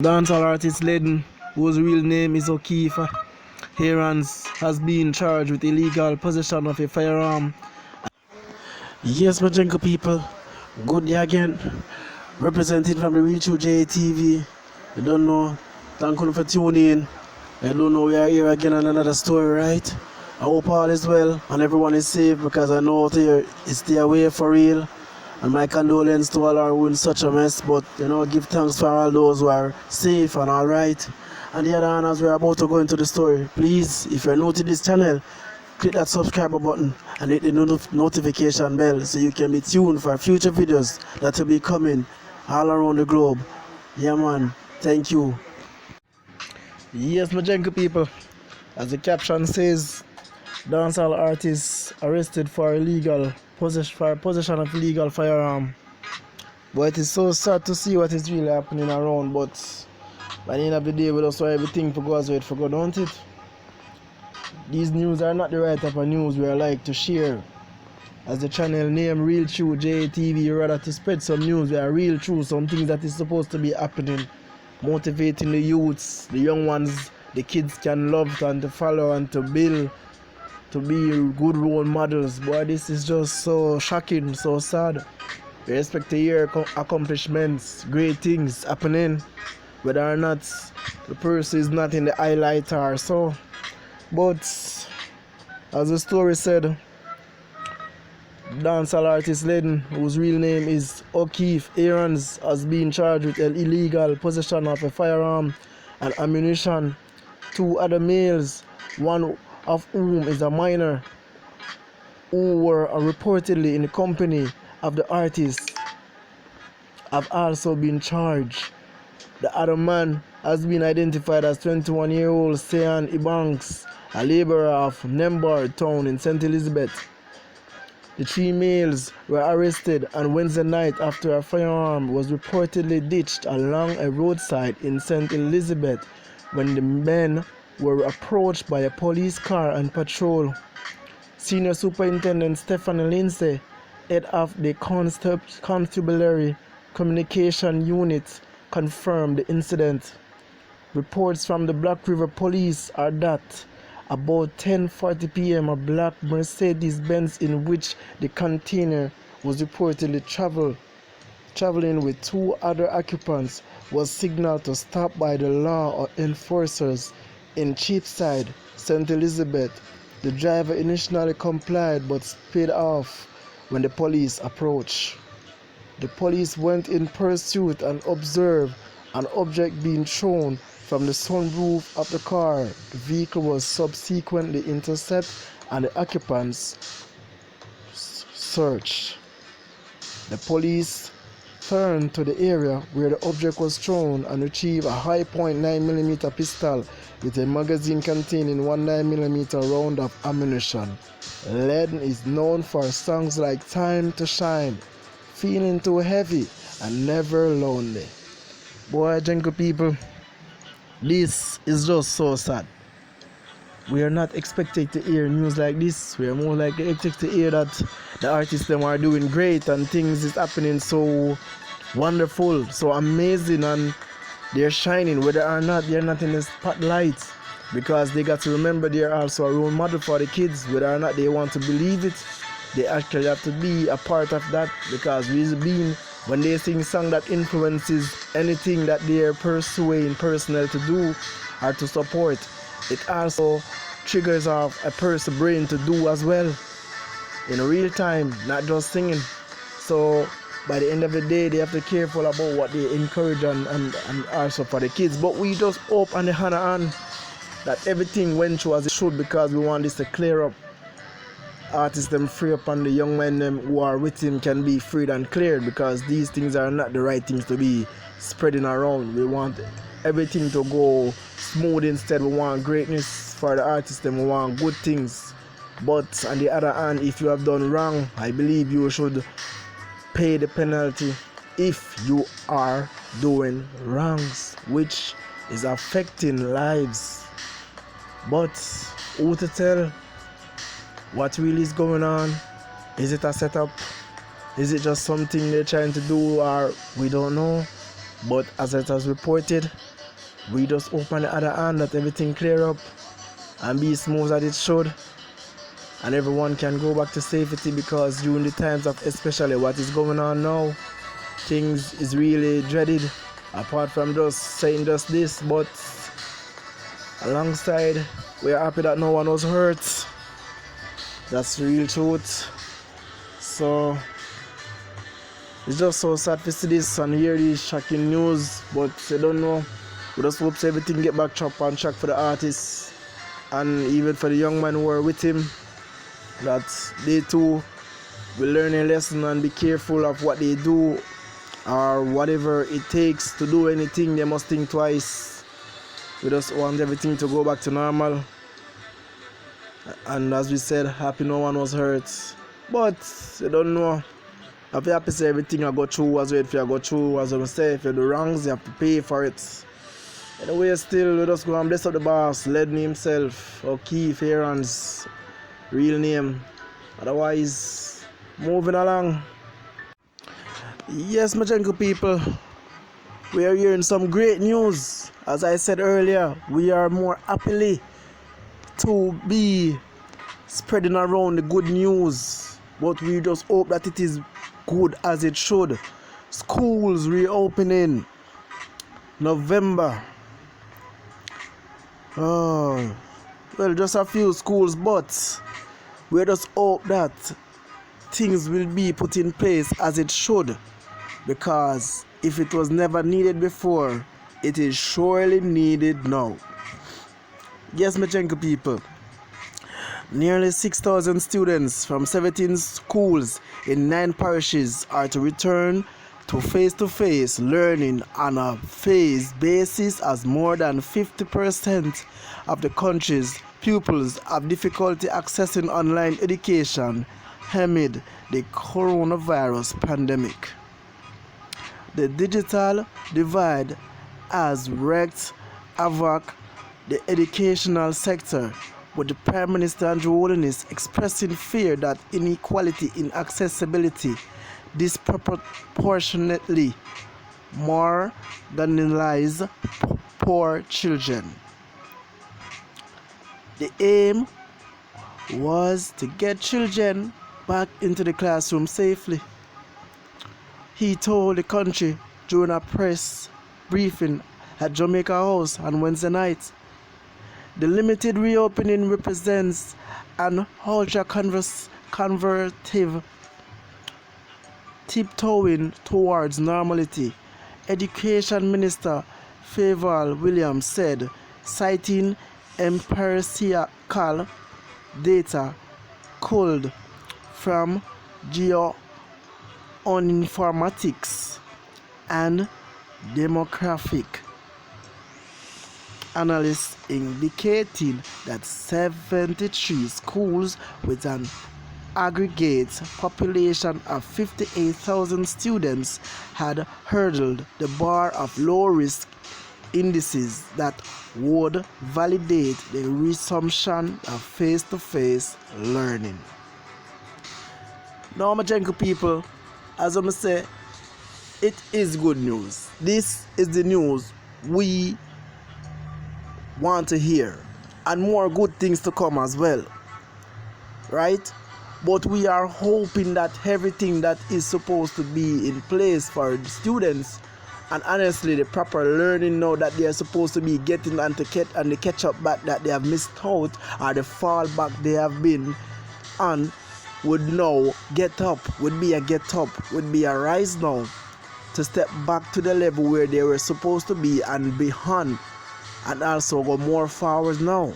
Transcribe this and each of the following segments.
Dancehall artist Laden, whose real name is Eetc, has been charged with illegal possession of a firearm. Yes, my jungle people, good day again. Representing from the Eetc TV. You don't know, thank you for tuning in. I don't know, we are here again on another story, right? I hope all is well and everyone is safe because I know out here it's the away for real. And my condolences to all who are in such a mess, but give thanks for all those who are safe and alright. And the other hand, as we're about to go into the story, please, if you're new to this channel, click that subscribe button and hit the notification bell so you can be tuned for future videos that will be coming all around the globe. Yeah man, thank you. Yes, my jungle people, as the caption says, dancehall artist arrested for possession of illegal firearm. But it is so sad to see what is really happening around, but by the end of the day, we just want everything to go as it for God, don't it? These news are not the right type of news we are like to share. As the channel name Real True JTV, rather to spread some news that are real true, some things that is supposed to be happening, motivating the youths, the young ones, the kids can love and to follow and to build, to be good role models. Boy, this is just so shocking, so sad. We expect to hear accomplishments, great things happening, whether or not the person is not in the highlight or so. But as the story said, dancehall artist Laden, whose real name is Eetc, has been charged with illegal possession of a firearm and ammunition. Two other males, one of whom is a minor, who were reportedly in the company of the artist, have also been charged. The other man has been identified as 21-year-old Sean Ibanks, a laborer of Nembar town in St. Elizabeth. The three males were arrested on Wednesday night after a firearm was reportedly ditched along a roadside in St. Elizabeth when the men were approached by a police car on patrol. Senior Superintendent Stephanie Lindsay, head of the Constabulary Communication Unit, confirmed the incident. Reports from the Black River Police are that about 10:40 p.m. a black Mercedes-Benz in which the container was reportedly traveling with two other occupants was signaled to stop by the law enforcers in Cheapside, St. Elizabeth. The driver initially complied but sped off when the police approached. The police went in pursuit and observed an object being thrown from the sunroof of the car. The vehicle was subsequently intercepted and the occupants searched. The police turned to the area where the object was thrown and retrieved a high point 9mm pistol with a magazine containing one 9mm round of ammunition. Laden is known for songs like Time to Shine, Feeling Too Heavy, and Never Lonely. Boy, jungle people, this is just so sad. We are not expected to hear news like this. We are more likely expected to hear that the artists them are doing great and things is happening so wonderful, so amazing, and they're shining whether or not they're not in the spotlight, because they got to remember they're also a role model for the kids. Whether or not they want to believe it, they actually have to be a part of that, because when they sing song that influences anything that they're pursuing personal to do or to support, it also triggers off a person's brain to do as well in real time, not just singing. So by the end of the day, they have to be careful about what they encourage and also for the kids. But we just hope on the other hand that everything went through as it should, because we want this to clear up. Artists them free up and the young men them who are with him can be freed and cleared, because these things are not the right things to be spreading around. We want everything to go smooth. Instead, we want greatness for the artists them. We want good things. But on the other hand, if you have done wrong, I believe you should pay the penalty if you are doing wrongs, which is affecting lives. But who to tell what really is going on? Is it a setup? Is it just something they're trying to do, or we don't know? But as it was reported, We just hope on the other hand that everything clear up and be smooth as it should, and everyone can go back to safety, because during the times of especially what is going on now, things is really dreaded. Apart from just saying just this, but alongside, we are happy that no one was hurt. That's the real truth. So it's just so sad to see this and hear this shocking news, but I don't know. We just hope everything get back on track for the artists and even for the young man who are with him, that they too will learn a lesson and be careful of what they do, or whatever it takes to do anything. They must think twice. We just want everything to go back to normal, and as we said, happy no one was hurt. But I don't know, if you have to say everything I go through, as well, if you go through, as I say, if you do wrongs, you have to pay for it. Anyway, still, we just go and bless up the boss, Laden himself, or Firearm's real name. Otherwise, moving along. Yes, my gentle people, we are hearing some great news. As I said earlier, we are more happily to be spreading around the good news, but we just hope that it is good as it should. Schools reopening November. Oh, well, just a few schools, but we just hope that things will be put in place as it should, because if it was never needed before, it is surely needed now. Yes, my gentle people, nearly 6,000 students from 17 schools in 9 parishes are to return to face-to-face learning on a phased basis, as more than 50% of the country's pupils have difficulty accessing online education amid the coronavirus pandemic. The digital divide has wreaked havoc the educational sector, with the Prime Minister Andrew Holness expressing fear that inequality in accessibility disproportionately marginalize poor children. The aim was to get children back into the classroom safely. He told the country during a press briefing at Jamaica House on Wednesday night. The limited reopening represents an ultra-conservative tiptoeing towards normality, Education Minister Favour Williams said, citing empirical data culled from geoinformatics and demographic analysts, indicating that 73 schools with an aggregate population of 58,000 students had hurdled the bar of low-risk indices that would validate the resumption of face-to-face learning. Now, my gentle people, as I say, it is good news. This is the news we want to hear, and more good things to come as well, right? But we are hoping that everything that is supposed to be in place for the students, and honestly the proper learning now that they are supposed to be getting, and the catch up back that they have missed out, or the fall back they have been on, would now get up, would be a rise now to step back to the level where they were supposed to be and beyond, and also go more forward now.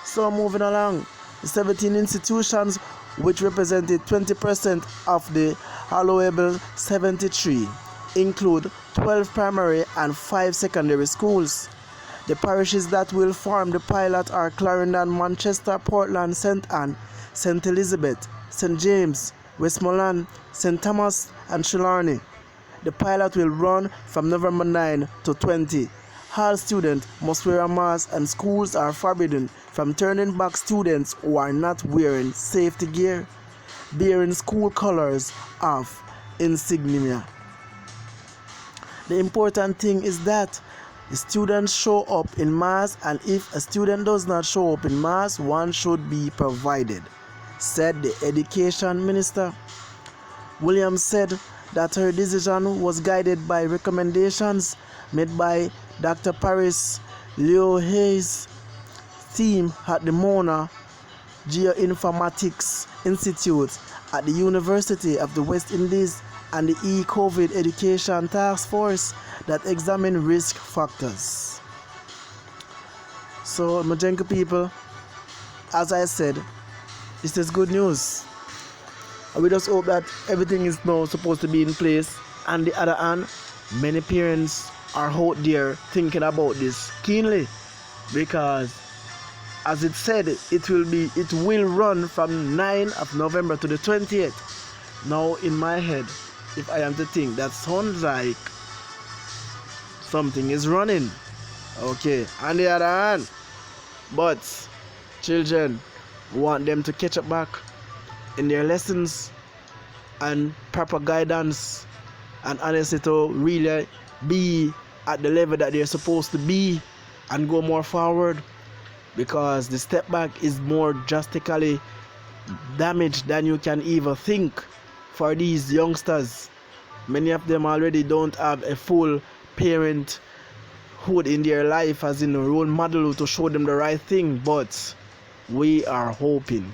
So moving along, the 17 institutions, which represented 20% of the allowable 73, include 12 primary and 5 secondary schools. The parishes that will form the pilot are Clarendon, Manchester, Portland, St. Anne, St. Elizabeth, St. James, Westmoreland, St. Thomas, and Trelawney. The pilot will run from November 9 to 20. All students must wear a mask, and schools are forbidden from turning back students who are not wearing safety gear, bearing school colors of insignia. The important thing is that Students show up in mass, and if a student does not show up in mass, one should be provided, said the education minister. Williams said that her decision was guided by recommendations made by Dr. Paris Leo Hayes' team at the Mona Geoinformatics Institute at the University of the West Indies and the COVID Education Task Force that examine risk factors. So, Majenko people, as I said, this is good news. We just hope that everything is now supposed to be in place. On the other hand, many parents are out there thinking about this keenly, because as it said, it will run from 9th of November to the 20th. Now in my head, if I am to think, that sounds like something is running. Okay, on the other hand, but children want them to catch up back in their lessons and proper guidance, and honestly to really be at the level that they're supposed to be and go more forward, because the step back is more drastically damaged than you can even think for these youngsters. Many of them already don't have a full parenthood in their life, as in a role model to show them the right thing, but we are hoping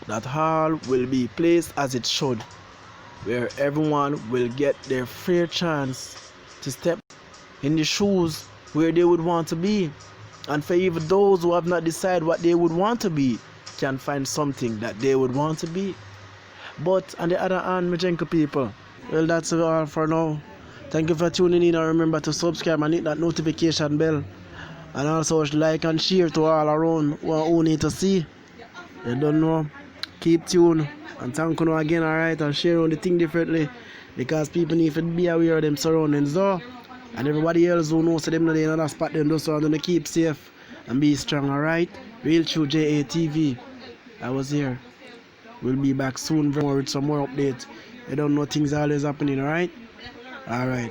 that all will be placed as it should, where everyone will get their fair chance to step in the shoes where they would want to be, and for even those who have not decided what they would want to be can find something that they would want to be. But on the other hand, Majenko people, well, that's all for now. Thank you for tuning in, and remember to subscribe and hit that notification bell, and also like and share to all around who need to see. You don't know, keep tuned, and thank you again, alright, and share on the thing differently, because people need to be aware of them surroundings though, and everybody else who knows them in another spot, them those are going to keep safe and be strong, alright. Real True JATV, I was here. We'll be back soon with some more updates. You don't know, things are always happening, alright? Alright.